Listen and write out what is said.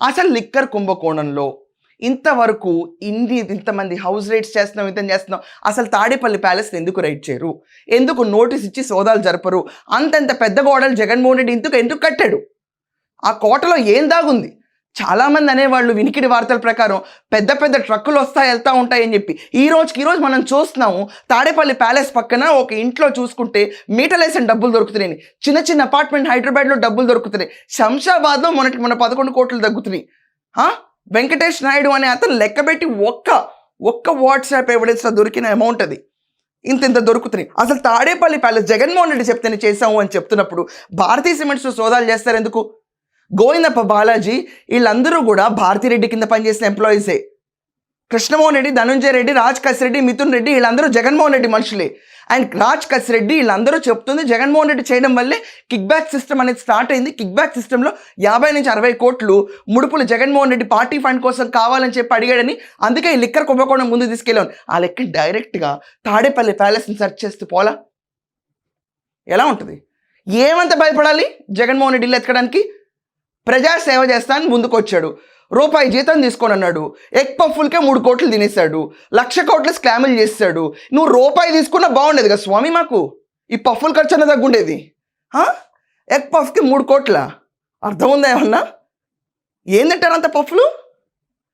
అసలు లిక్కర్ కుంభకోణంలో ఇంతవరకు ఇంతమంది హౌస్ రైడ్స్ చేస్తున్నాం. అసలు తాడేపల్లి ప్యాలెస్ని ఎందుకు రైడ్ చేయరు? ఎందుకు నోటీస్ ఇచ్చి సోదాలు జరపరు? అంతంత పెద్ద గోడలు జగన్మోహన్ రెడ్డి ఎందుకు కట్టాడు? ఆ కోటలో ఏం దాగుంది? చాలామంది అనేవాళ్ళు వినికిడి వార్తల ప్రకారం పెద్ద పెద్ద ట్రక్కులు వెళ్తూ ఉంటాయని చెప్పి. ఈ రోజు మనం చూస్తున్నాము తాడేపల్లి ప్యాలెస్ పక్కన ఒక ఇంట్లో చూసుకుంటే మీటర్లేసిన డబ్బులు దొరుకుతున్నాయి. చిన్న అపార్ట్మెంట్ హైదరాబాద్లో డబ్బులు దొరుకుతున్నాయి. శంషాబాద్లో మన 11 కోట్లు దొరుకుతున్నాయి. వెంకటేష్ నాయుడు అనే అతను లెక్కబెట్టి ఒక్క వాట్సాప్ ఎవిడెన్స్లో దొరికిన అమౌంట్ అది ఇంత దొరుకుతున్నాయి. అసలు తాడేపల్లి ప్యాలెస్ జగన్మోహన్ రెడ్డి చెప్తేనే చేసాము అని చెప్తున్నప్పుడు భారతీయ సిమెంట్స్లో సోదాలు చేస్తారు ఎందుకు? గోవిందప్ప బాలాజీ వీళ్ళందరూ కూడా భారతిరెడ్డి కింద పనిచేసిన ఎంప్లాయీసే. కృష్ణమోహన్ రెడ్డి, ధనుంజయ రెడ్డి, రాజ్ కసిరెడ్డి, మిథున్ రెడ్డి వీళ్ళందరూ జగన్మోహన్ రెడ్డి మనుషులే. అండ్ రాజ్ కసిరెడ్డి వీళ్ళందరూ చెప్తుంది జగన్మోహన్ రెడ్డి చేయడం వల్లే కిక్ బ్యాక్ సిస్టమ్ అనేది స్టార్ట్ అయింది. కిక్ బ్యాక్ సిస్టంలో 50 నుంచి 60 కోట్లు ముడుపులు జగన్మోహన్ రెడ్డి పార్టీ ఫండ్ కోసం కావాలని చెప్పి అడిగాడని, అందుకే ఈ లిక్కర్ కుంభకోణం ముందు తీసుకెళ్ళాను. ఆ లెక్క డైరెక్ట్గా తాడేపల్లి ప్యాలెస్ని సెర్చ్ చేస్తూ పోలా ఎలా ఉంటుంది? ఏమంత భయపడాలి జగన్మోహన్ రెడ్డి ఇల్లు ఎత్తకడానికి? ప్రజాసేవ చేస్తానని ముందుకు వచ్చాడు. రూపాయి జీతం తీసుకొని అన్నాడు. ఎగ్ పఫ్ఫులకే 3 కోట్లు తినేశాడు. 1,00,000 కోట్లు స్కాములు చేస్తాడు. నువ్వు రూపాయి తీసుకున్నా బాగుండేది కదా స్వామి, మాకు ఈ పఫ్ఫుల ఖర్చు అన్న తగ్గుండేది. ఎగ్ పఫ్కి 3 కోట్ల అర్థం ఉందా? ఏమన్నా ఏం తింటారు అంత పఫ్ఫులు?